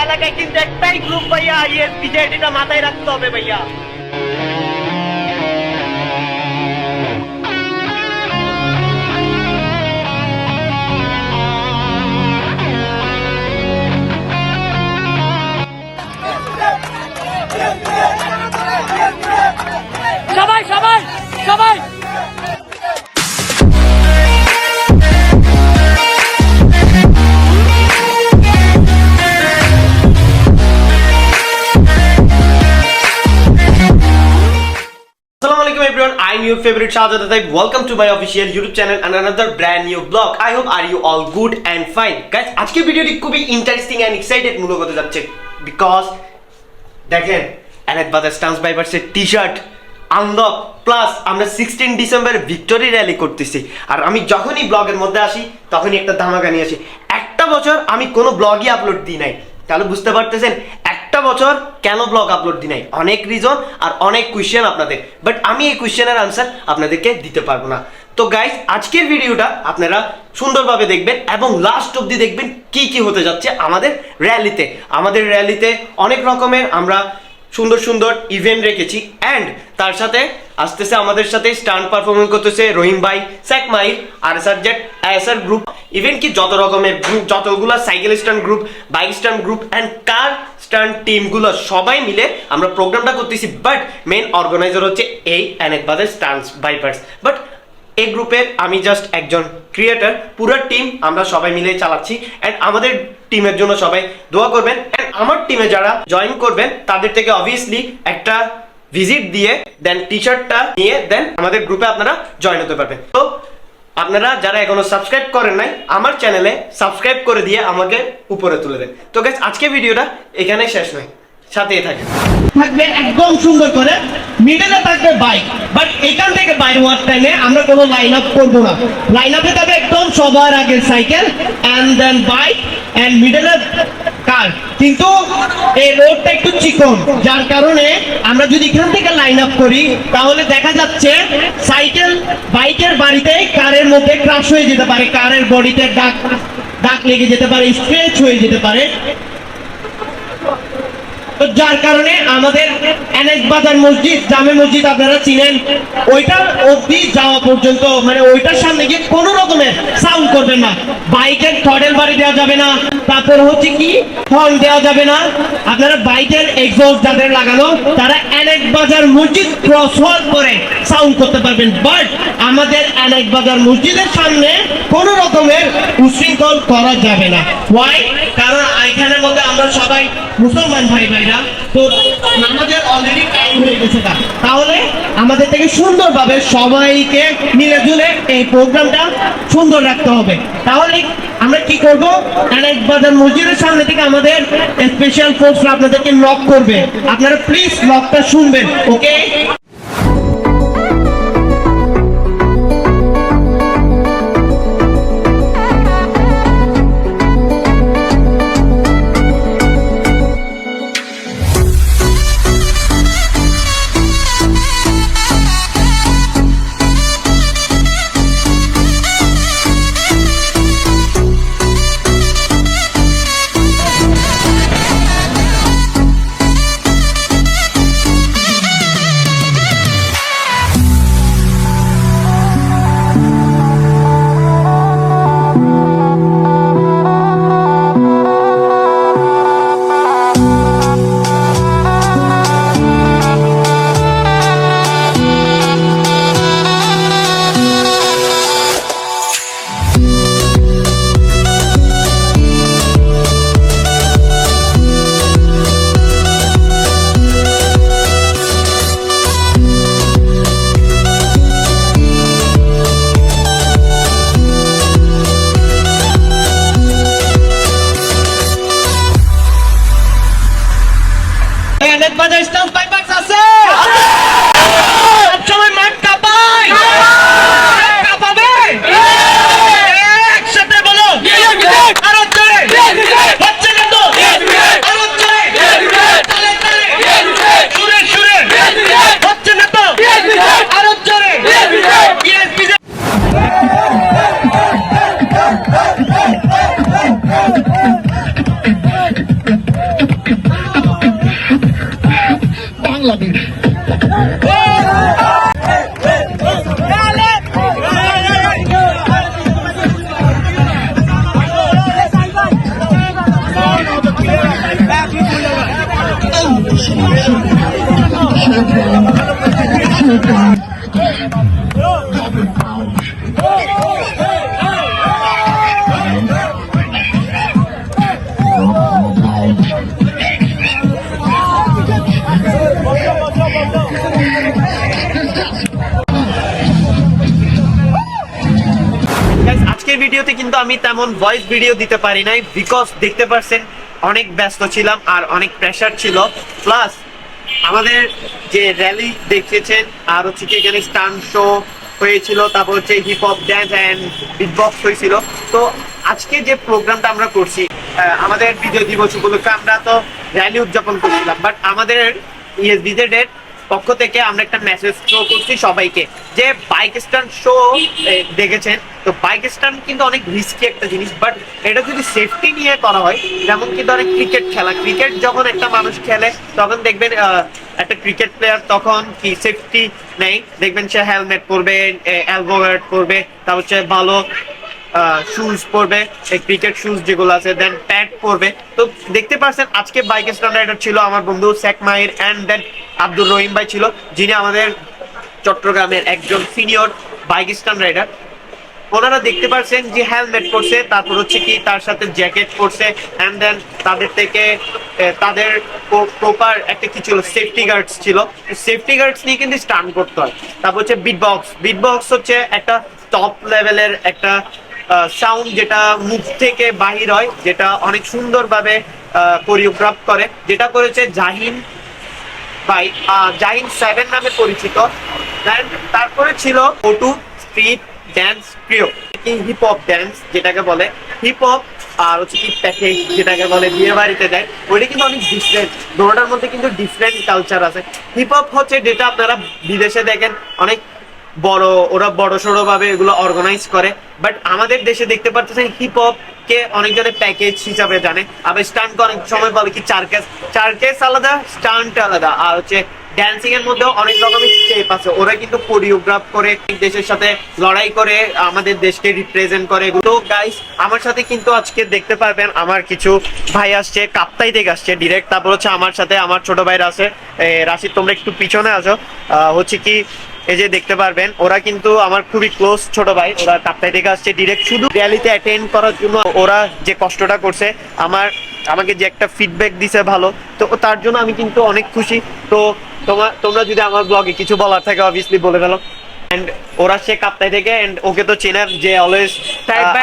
এলাকায় কিন্তু একটাই গ্রুপ ভাইয়া, ইএস বিজেডিটা মাথায় রাখতে হবে ভাইয়া। সবাই সবাই সবাই Assalamualaikum everyone, I'm your favorite Shahzad Ataib. Welcome to my official YouTube channel and another brand new vlog. I hope are you all good and fine. Guys, আজকের ভিডিওটি খুবই ইন্টারেস্টিং এন্ড এক্সাইটেড মূলক হতে যাচ্ছে বিকজ দেখেন Annette বাজার stance বাইপার্সের T-shirt unlock plus আমরা 16 December victory rally করতেছি। আর আমি যখনই ব্লগের মধ্যে আসি তখনই একটা ধামাকা নিয়ে আসি। একটা বছর আমি কোনো ব্লগই আপলোড দিই নাই, তাহলে বুঝতে পারতেছেন একটা বছর কেন ব্লগ আপলোড দিই নাই। অনেক রিজন আর অনেক কোয়েশ্চেন আপনাদের, বাট আমি এই কোয়েশ্চেনের আনসার আপনাদেরকে দিতে পারবো না। তো গাইস, আজকের ভিডিওটা আপনারা সুন্দরভাবে দেখবেন এবং লাস্ট অবধি দেখবেন কি কি হতে যাচ্ছে আমাদের র্যালিতে। আমাদের র্যালিতে অনেক রকমের আমরা সুন্দর সুন্দর ইভেন্ট রেখেছি অ্যান্ড তার সাথে আসতেছে আমাদের সাথে স্টান্ট পারফরমেন্স করতেছে রহিম ভাই, স্যাক মাইর, RSR Z, ISR group, even কি যত রকমের গ্রুপ, যতগুলো cycle stunt group, bike stunt group and car stunt টিমগুলো সবাই মিলে আমরা প্রোগ্রামটা করতেছি। বাট মেন অর্গানাইজার হচ্ছে এই অ্যানেট বাজার স্টান্স বাইপার্স। বাট এই গ্রুপের আমি জাস্ট একজন ক্রিয়েটার, পুরো টিম আমরা সবাই মিলে চালাচ্ছি অ্যান্ড আমাদের টিমের জন্য সবাই দোয়া করবেন অ্যান্ড আমার টিমে যারা জয়েন করবেন তাদের থেকে অবভিয়াসলি একটা ভিজিট দিয়ে দেন টি-শার্টটা নিয়ে দেন আমাদের গ্রুপে আপনারা জয়েন হতে পারবেন। তো আপনারা যারা এখনো সাবস্ক্রাইব করেন নাই আমার চ্যানেলে সাবস্ক্রাইব করে দিয়ে আমাকে উপরে তুলে দেন। তো গাইস, আজকে ভিডিওটা এখানেই শেষ নয়, সাথেই থাকে থাকবে একদম সুন্দর করে, মিডলে থাকবে বাইক, বাট এখান থেকে বাইরে হওয়ার টাইমে আমরা কোনো লাইন আপ করবো না। লাইন আপে থাকবে একদম সবার আগে cycle and then bike and মিডলে কার। কিন্তু এই রোডটা একটু চিকন, যার কারণে আমরা যদি এখান থেকে লাইন আপ করি তাহলে দেখা যাচ্ছে সাইকেল বাইকের বাড়িতে কারের মধ্যে ক্রাশ হয়ে যেতে পারে, কারের বডিতে দাগ লেগে যেতে পারে, স্ক্র্যাচ হয়ে যেতে পারে। যার কারণে আমাদের অ্যানেট বাজার মসজিদ, জামে মসজিদ আপনারা চিনেন, ওইটার অবধি যাওয়া পর্যন্ত মানে ওইটার সামনে গিয়ে কোনো রকমের সাউন্ড করবেন না। বাইকের থ্রটেল বাড়ি দেওয়া যাবে না, তারপর হচ্ছে কি হর্ন দেওয়া যাবে না। আপনারা বাইকের এক্সস্ট যাদের লাগানো তারা অ্যানেট বাজার মসজিদ ক্রস হওয়ার পরে সাউন্ড করতে পারবেন। বাট আমাদের অ্যানেট বাজার মসজিদের সামনে কোনো রকমের উশৃঙ্খল করা যাবে না। ওয়াই? কারণ এখানের মধ্যে আমরা সবাই মুসলমান ভাই ভাইরা, তো নামাজের অলরেডি টাইম হয়ে গেছে। তাহলে আমাদের থেকে সুন্দরভাবে সবাইকে মিলে জুলে এই প্রোগ্রামটা সুন্দর রাখতে হবে। তাহলে আমরা কি করব, অ্যানেট বাজার মসজিদের সামনে থেকে আমাদের স্পেশাল ফোর্সরা আপনাদেরকে লক করবে। আপনারা প্লিজ লকটা শুনবেন, ওকে? আজকের ভিডিওতে কিন্তু আমি তেমন ভয়েস ভিডিও দিতে পারি নাই, বিকজ দেখতে পারছেন অনেক ব্যস্ত ছিলাম আর অনেক প্রেশার ছিল। প্লাস আমাদের যে র্যালি দেখেছেন আর হচ্ছে কি এখানে স্টান্ট শো হয়েছিল, তারপর হচ্ছে হিপ হপ ড্যান্স অ্যান্ড বিটবক্স হয়েছিল। তো আজকে যে প্রোগ্রামটা আমরা করছি, আমাদের বিজয় দিবস উপলক্ষে আমরা তো র্যালি উদযাপন করছিলাম, বাট আমাদের ইএসবিজেড এর পক্ষ থেকে আমরা একটা মেসেজ শো করছি সবাইকে, যে বাইক স্টান্ট শো দেখেছেন, তো বাইক স্টান্ট কিন্তু অনেক রিস্কি একটা জিনিস, বাট এটা যদি সেফটি নিয়ে করা হয়, যেমন কিন্তু অনেক ক্রিকেট খেলা, ক্রিকেট যখন একটা মানুষ খেলে তখন দেখবেন একটা ক্রিকেট প্লেয়ার তখন কি সেফটি নেই, দেখবেন সে হেলমেট পরবে, এলবো গার্ড পরবে, তারপর হচ্ছে ভালো শুজ পরবে, ক্রিকেট শুজ যেগুলো আছে, দেন প্যাড পরবে। তো দেখতে পাচ্ছেন আজকে বাইক স্টান্ট রাইডার ছিল আমার বন্ধু শেখ মাহির, অ্যান্ড দেন আব্দুর রহিম ভাই ছিল, যিনি আমাদের চট্টগ্রামের একজন সিনিয়র বাইক স্টান্ট রাইডার। ওনারা দেখতে পাচ্ছেন যে হেলমেট পরছে, তারপর হচ্ছে কি তার সাথে জ্যাকেট পরছে, অ্যান্ড দেন তাদের থেকে তাদের প্রপার একটা কি ছিল, সেফটি গার্ডস ছিল, সেফটি গার্ডস নিয়ে কিন্তু স্টান্ট করতে হয়। তারপর হচ্ছে বিটবক্স, বিটবক্স হচ্ছে একটা টপ লেভেলের একটা সাউন্ড যেটা মুখ থেকে বাহির হয়, যেটা অনেক সুন্দরভাবে কোরিওগ্রাফ করে, যেটা করেছে জাহিন ভাই, জাহিন 7 নামে পরিচিত। দেন তারপরে ছিল ওটু স্ট্রিট ড্যান্স প্রিয়, হিপ হপ ড্যান্স যেটাকে বলে, হিপ হপ আর হচ্ছে কি প্যাকেজ যেটাকে বলে বিয়ে বাড়িতে দেয়, ওইটা কিন্তু অনেক ডিফারেন্ট, দুটোটার মধ্যে কিন্তু ডিফারেন্ট কালচার আছে। হিপ হপ হচ্ছে যেটা আপনারা বিদেশে দেখেন অনেক বড়, ওরা বড় সড়ো ভাবে এগুলো অর্গানাইজ করে, বাট আমাদের দেশে দেখতে পাচ্ছেন হিপ হপ কে অনেকজনে প্যাকেজ হিসাবে জানে, আবার স্টান্ট অনেক সময় বলে কি চার্কেস আলাদা, স্টান্ট আলাদা, আর হচ্ছে ড্যান্সিং এর মধ্যেও অনেক রকমের স্টেপ আছে, ওরা কিন্তু কোরিওগ্রাফ করে দেশের সাথে লড়াই করে আমাদের দেশকে রিপ্রেজেন্ট করে। তো গাইস আমার সাথে কিন্তু আজকে দেখতে পারবেন আমার কিছু ভাই আসছে, কাপ্তাই থেকে আসছে ডিরেক্ট, তারপর হচ্ছে আমার সাথে আমার ছোট ভাইরা আছে, রাশিদ তোমরা একটু পিছনে আসো, হচ্ছে কি এই যে দেখতে পারবেন ওরা কিন্তু আমার খুবই ক্লোজ ছোট ভাই, ওরা কাপ্তাই থেকে আসছে ডিরেক্ট শুধু র্যালিতে অ্যাটেন্ড করার জন্য। ওরা যে কষ্টটা করছে, আমাকে যে একটা ফিডব্যাক দিছে ভালো, তো তার জন্য আমি কিন্তু অনেক খুশি। তো তোমরা যদি আমার ব্লগে কিছু বলার থাকে অবভিয়াসলি বলে ফেলো। এন্ড ওরা সে কাপ্তাই থেকে, এন্ড ওকে তো চেনার, যে অলওয়েজ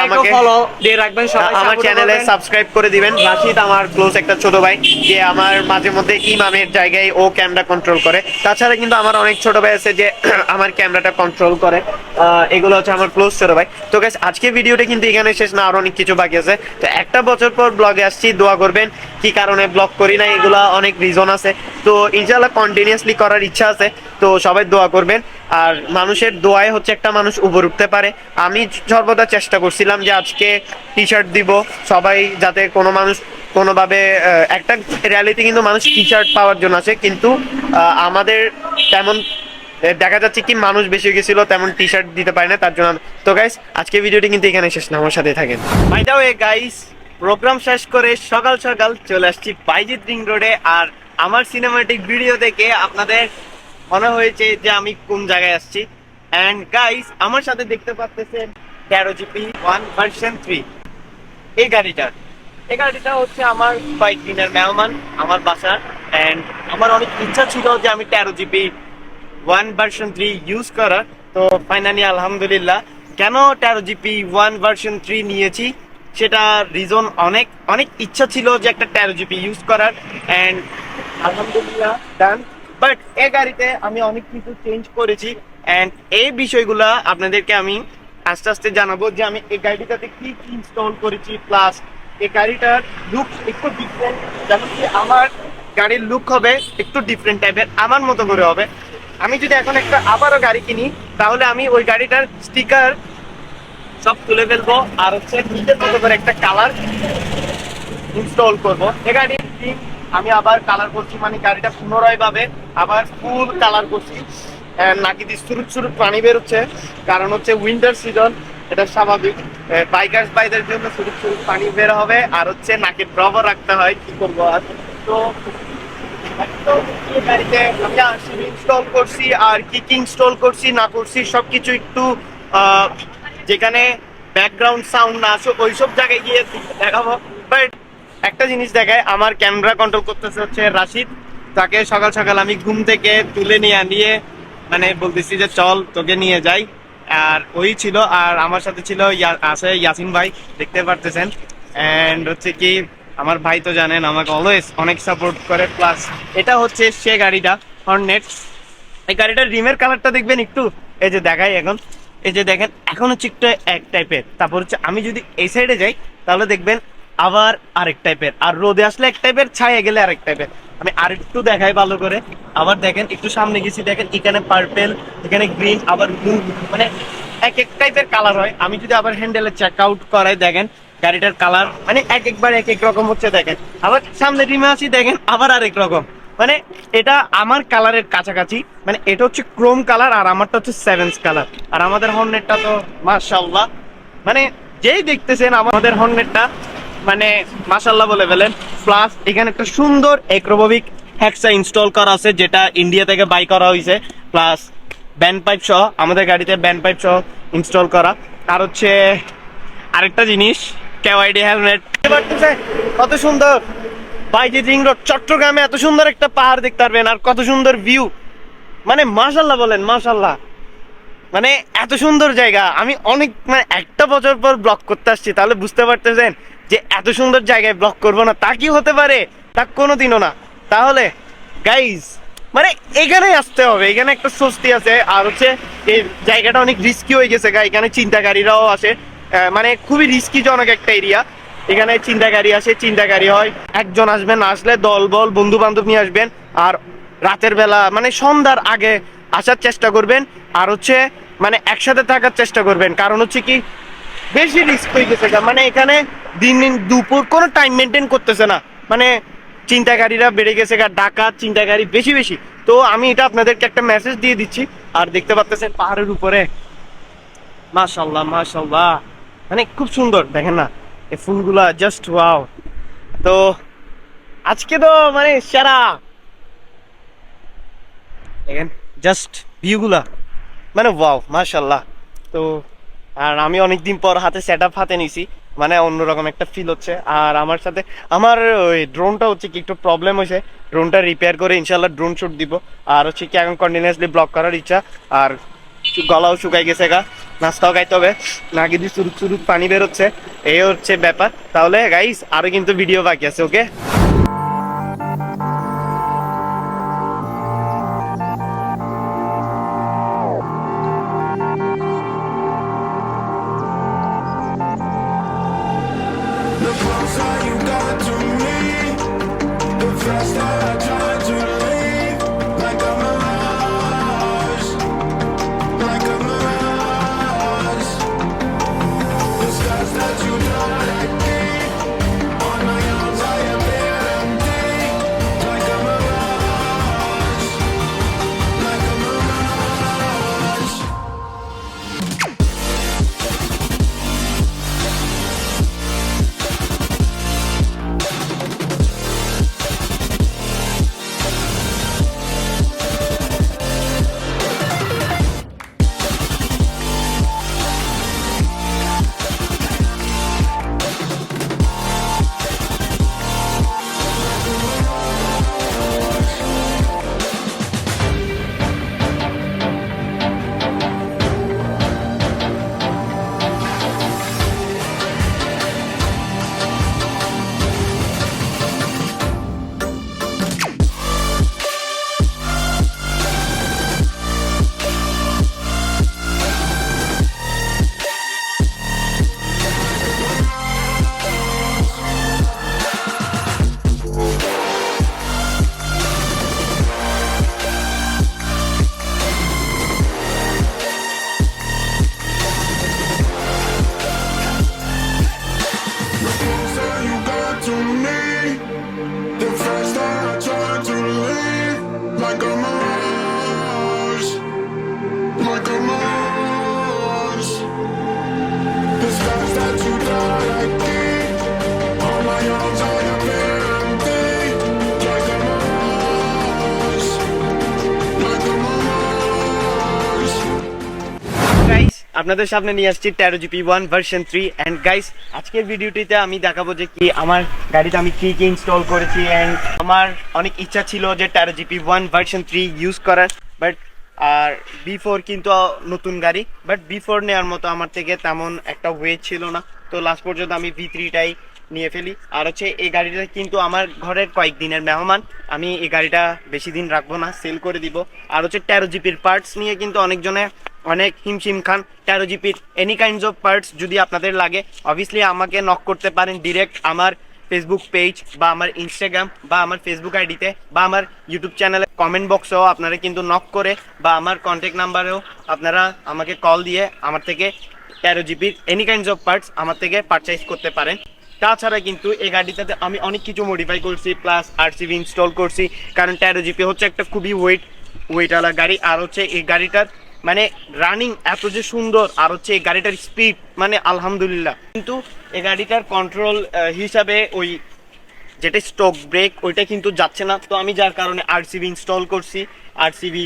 আমাকে ফলো দিয়ে রাখবেন, সবাই আমার চ্যানেলে সাবস্ক্রাইব করে দিবেন। রাশিদ আমার ক্লোজ একটা ছোট ভাই, যে আমার মাঝে মধ্যে ইমামের জায়গায় ও ক্যামেরা কন্ট্রোল করে, তাছাড়া কিন্তু আমার অনেক ছোট ভাই আছে যে আমার ক্যামেরাটা কন্ট্রোল করে, এগুলো হচ্ছে আমার ক্লোজ ছোট ভাই। তো গাইস আজকে ভিডিওটা কিন্তু এখানে শেষ না, আর অনেক কিছু বাকি আছে। তো একটা বছর পর ব্লগে আসছি, দোয়া করবেন, কি কারণে ব্লগ করি না এগুলা অনেক রিজন আছে, তো ইনশাআল্লাহ কন্টিনিউয়াসলি করার ইচ্ছা আছে, তো সবাই দোয়া করবেন। আর মানুষের দোয়ায় হচ্ছে একটা মানুষ উপরে উঠতে পারে। আমি সর্বদা চেষ্টা করছিলাম যে আজকে টি শার্ট দিব, সবাই যাতে কোনো মানুষ কোনোভাবে, একটা র্যালিতে কিন্তু মানুষ টি শার্ট পাওয়ার জন্য আছে, কিন্তু আমাদের তেমন দেখা যাচ্ছে কি মানুষ বেশি গেছিল, তেমন টি শার্ট দিতে পারে না, তার জন্য। তো গাইস আজকে ভিডিওটি কিন্তু এখানে শেষ না, আমার সাথে থাকেন। By the way guys, program শেষ করে সকাল সকাল চলে আসছি বাইজিৎ রিং রোডে, আর আমার সিনেমাটিক ভিডিও দেখে আপনাদের মনে হয়েছে যে আমি কোন জায়গায় আসছি। এন্ড গাইস আমার সাথে দেখতে পাচ্ছেন 13GP 1 ভার্সন 3 এই গাড়িটা হচ্ছে আমার কয়েকদিনের মেহমান আমার বাসার, এন্ড আমার অনেক ইচ্ছা ছিল যে আমি 13GP 1 ভার্সন 3 ইউজ করার। তো ফাইনালি আলহামদুলিল্লাহ, কেন 13GP 1 ভার্সন 3 নিয়েছি সেটা রিজন অনেক অনেক ইচ্ছা ছিল যে একটা 13GP ইউজ করার, এন্ড আলহামদুলিল্লাহ ডান। বাট এই গাড়িতে আমি অনেক কিছু চেঞ্জ করেছি, এন্ড এই বিষয়গুলা আপনাদেরকে আমি আস্তে আস্তে জানাবো যে আমি এই গাড়িটাতে কি কি ইনস্টল করেছি, প্লাস এই গাড়িটার লুক একটু ডিফারেন্ট, যেমন কি আমার গাড়ির লুক হবে একটু ডিফারেন্ট টাইপের, আমার মতো করে হবে। আমি যদি এখন একটা আবারও গাড়ি কিনি, তাহলে আমি ওই গাড়িটার স্টিকার সব তুলে ফেলবো, আর হচ্ছে নিজের মতো করে একটা কালার ইনস্টল করবো। এই গাড়ির আমি আবার কালার করছি, মানে গাড়িটা পুনরায় ভাবে আবার ফুল কালার করছি। নাকি দিয়ে সুরুত পানি বেরোচ্ছে, কারণ হচ্ছে উইন্টার সিজন, এটা স্বাভাবিক। বাইকার্স ভাইদের জন্য সুরুত পানি বের হবে, আর হচ্ছে নাকে ড্রপও রাখতে হয়, কি করবো আর। তো গাড়িতে আমি আরসিবি ইনস্টল করছি, আর কি কি ইনস্টল করছি না করছি সবকিছু একটু যেখানে ব্যাকগ্রাউন্ড সাউন্ড না আসে ওইসব জায়গায় গিয়ে দেখাবো। বাট একটা জিনিস দেখায়, আমার ক্যামেরা কন্ট্রোল করতেছে হচ্ছে রাশিদ, তাকে সকাল সকাল আমি ঘুম থেকে তুলে নিয়ে মানে বলতেছি যে চল তোকে নিয়ে যাই, আর ওই ছিল, আর আমার সাথে ছিল আছে ইয়াসিন ভাই, দেখতে পারতেছেন। এন্ড হচ্ছে কি আমার ভাই তো জানেন আমাকে অলওয়েজ অনেক সাপোর্ট করে। প্লাস এটা হচ্ছে সে গাড়িটা হর্নেট। এই গাড়িটার রিমের কালারটা দেখবেন একটু, এই যে দেখাই এখন, এই যে দেখেন এখন হচ্ছে একটু এক টাইপের, তারপর হচ্ছে আমি যদি এই সাইডে যাই তাহলে দেখবেন আবার আরেক টাইপের, আর রোদে আসলে এক টাইপের, ছায়া গেলে আরেক টাইপের। আমি আরেকটু দেখাই ভালো করে, আবার দেখেন একটু সামনে গেছি, দেখেন এখানে পার্পেল, এখানে গ্রিন, আবার ব্লু, মানে এক এক টাইপের কালার হয়। আমি যদি আবার হ্যান্ডেলে চেক আউট করাই দেখেন গাড়িটার কালার মানে এক একবার এক এক রকম হচ্ছে, দেখেন আবার সামনে রিমে আসি দেখেন আবার আরেক রকম। মানে এটা আমার কালারের কাছাকাছি, মানে এটা হচ্ছে ক্রোম কালার আর আমারটা হচ্ছে সেভেন্স কালার। আর আমাদের হর্নেটটা তো মাশাআল্লাহ, মানে যেই দেখতেছেন আমাদের হর্নেটটা মানে মাশাআল্লাহ বলে ফেলেন। প্লাস এখানে একটা সুন্দর অ্যাক্রোববিক হ্যাক্সা ইনস্টল করা আছে, যেটা ইন্ডিয়া থেকে বাই করা হয়েছে। প্লাস ব্যান্ড পাইপ সহ, আমাদের গাড়িতে ব্যান্ড পাইপ সহ ইনস্টল করা। আর হচ্ছে আরেকটা জিনিস, কেওয়াইডি হেলমেট, কত সুন্দর বাইজি রিং রোড চট্টগ্রামে এত সুন্দর একটা পাহাড় দেখতে পারবেন, আর কত সুন্দর ভিউ, মানে মাশাআল্লাহ বলেন মাশাআল্লাহ। মানে এত সুন্দর জায়গা, আমি অনেক মানে একটা বছর পর ব্লগ করতে আসছি, তাহলে বুঝতে পারতেছেন যে এত সুন্দর জায়গায় ব্লগ করবো না তা কি হতে পারে, তা কোনোদিনও না। তাহলে গাইজ মানে এখানেই আসতে হবে, এখানে একটা স্বস্তি আছে। আর হচ্ছে এই জায়গাটা অনেক রিস্কি হয়ে গেছে গা, এখানে চিন্তাকারীরাও আসে, মানে খুবই রিস্কি জনক একটা এরিয়া। এখানে চিন্তাকারী আসে, চিন্তাকারী হয়, একজন আসবেন, আসলে দল বল বন্ধু বান্ধব নিয়ে আসবেন। আর রাতের বেলা মানে সন্ধ্যার আগে আসার চেষ্টা করবেন, আর হচ্ছে মানে একসাথে থাকার চেষ্টা করবেন। কারণ হচ্ছে কি বেশি রিস্ক হয়ে গেছে, মানে এখানে দিন দিন দুপুর কোনো টাইম মেনটেন করতেছে না, মানে চিন্তাকারীরা বেড়ে গেছে, ডাকাত চিন্তাকারী বেশি বেশি। তো আমি এটা আপনাদেরকে একটা মেসেজ দিয়ে দিচ্ছি। আর দেখতে পাচ্ছেন পাহাড়ের উপরে মাশাআল্লাহ মাশাআল্লাহ, মানে খুব সুন্দর, দেখেন না এই ফুলগুলা, জাস্ট ওয়াও। তো আজকে তো মানে সেরা, দেখেন জাস্ট ভিউগুলা, মানে ওয়াও মাশাআল্লাহ। তো আর আমি অনেকদিন পর হাতে সেট আপ হাতে নিছি, মানে অন্যরকম একটা ফিল হচ্ছে। আর আমার সাথে আমার ওই ড্রোনটা হচ্ছে কি একটু প্রবলেম হয়েছে, ড্রোনটা রিপেয়ার করে ইনশাল্লাহ ড্রোন শুট দিব। আর হচ্ছে কি এখন কন্টিনিউয়াসলি ব্লগ করার ইচ্ছা, আর গলাও শুকাই গেছে গা, নাস্তাও খাইতে হবে, নাকি দিয়ে চুরুক চুরুক পানি বেরোচ্ছে, এই হচ্ছে ব্যাপার। তাহলে গাইস আরো কিন্তু ভিডিও বাকি আছে, ওকে। The closer you got to me, the faster I try to leave. Like a mirage, like a mirage. The scars that you don't let keep on my arms, I am empty. Like a mirage, like a mirage. Closer you got to me, the faster I try to leave. Like a mirage, like a mirage. The scars that you died I keep on my arms, I am empty. Like a mirage, like a mirage. Guys আপনাদের সামনে নিয়ে আসছি 13GP1 version 3। And guys আজকের ভিডিওটিতে আমি দেখাবো যে কি আমার গাড়িতে আমি কি কি ইনস্টল করেছি। এন্ড আমার অনেক ইচ্ছা ছিল যে 13GP1 ভার্সন 3 ইউজ করার, বাট আর B4 কিন্তু নতুন গাড়ি, বাট B4 নেওয়ার মতো আমার থেকে তেমন একটা ওয়েট ছিল না, তো লাস্ট পর্যন্ত আমি V3টাই নিয়ে ফেলি। আর হচ্ছে এই গাড়িটা কিন্তু আমার ঘরের কয়েকদিনের মেহমান, আমি এই গাড়িটা বেশি দিন রাখবো না, সেল করে দিব। আর হচ্ছে 13 জিপির পার্টস নিয়ে কিন্তু অনেকজনে অনেক হিমশিম খান। 13 জিপির এনি কাইন্ডস অফ পার্টস যদি আপনাদের লাগে, অবভিয়াসলি আমাকে নক করতে পারেন ডিরেক্ট আমার ফেসবুক পেজ বা আমার ইনস্টাগ্রাম বা আমার ফেসবুক আইডিতে বা আমার ইউটিউব চ্যানেলে কমেন্ট বক্সেও আপনারা কিন্তু নক করে বা আমার কন্ট্যাক্ট নাম্বারেও আপনারা আমাকে কল দিয়ে আমার থেকে 13 জিবির এনি কাইন্ডস অফ পার্টস আমার থেকে পারচেজ করতে পারেন। তাছাড়া কিন্তু এই গাড়িটাতে আমি অনেক কিছু মডিফাই করছি, প্লাস আরসিবি ইনস্টল করছি, কারণ 13 জিবি হচ্ছে একটা খুবই ওয়েটওয়ালা গাড়ি। আর হচ্ছে এই গাড়িটার মানে রানিং এত যে সুন্দর, আর হচ্ছে এই গাড়িটার স্পিড মানে আলহামদুলিল্লাহ। কিন্তু এই গাড়িটার কন্ট্রোল হিসাবে ওই যেটা স্টক ব্রেক ওইটা কিন্তু যাচ্ছে না, তো আমি যার কারণে আরসিবি ইনস্টল করছি, আরসিবি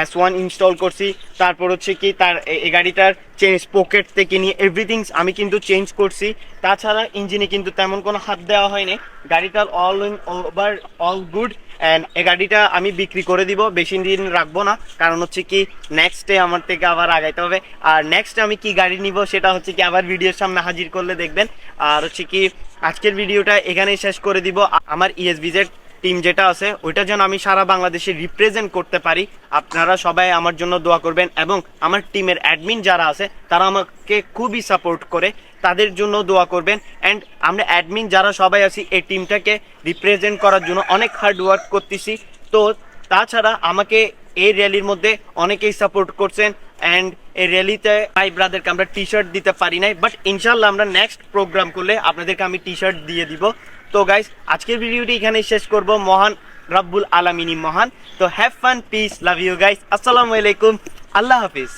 S1 ইনস্টল করছি। তারপর হচ্ছে কি তার এই গাড়িটার চেঞ্জ পকেট থেকে নিয়ে এভরিথিং আমি কিন্তু চেঞ্জ করছি। তাছাড়া ইঞ্জিনে কিন্তু তেমন কোনো হাত দেওয়া হয়নি, গাড়িটার all in over all good. And এই গাড়িটা আমি বিক্রি করে দিব, বেশি দিন রাখবো না, কারণ হচ্ছে কি নেক্সটে আমার থেকে আবার আগাইতে হবে। আর নেক্সট আমি কি গাড়ি নিব সেটা হচ্ছে কি আবার ভিডিওর সামনে হাজির করলে দেখবেন। আর হচ্ছে কি আজকের ভিডিওটা এখানেই শেষ করে দিব। আমার ESBZ টিম যেটা আছে ওইটা যেন আমি সারা বাংলাদেশে রিপ্রেজেন্ট করতে পারি, আপনারা সবাই আমার জন্য দোয়া করবেন। এবং আমার টিমের অ্যাডমিন যারা আছে তারা আমাকে খুবই সাপোর্ট করে, তাদের জন্য দোয়া করবেন। অ্যান্ড আমরা অ্যাডমিন যারা সবাই আছি এই টিমটাকে রিপ্রেজেন্ট করার জন্য অনেক হার্ড ওয়ার্ক করতেছি। তো তাছাড়া আমাকে এই র্যালির মধ্যে অনেকেই সাপোর্ট করছেন। অ্যান্ড এই র্যালিতে ভাই ব্রাদারকে আমরা টি শার্ট দিতে পারি নাই, বাট ইনশাল্লাহ আমরা নেক্সট প্রোগ্রাম করলে আপনাদেরকে আমি টি শার্ট দিয়ে দিব। তো গাইস আজকের ভিডিওটি এখানে শেষ করব, মহান রব্বুল আলামিনী মহান। তো have fun, peace, love you guys, আসসালামু আলাইকুম, আল্লাহ হাফিজ।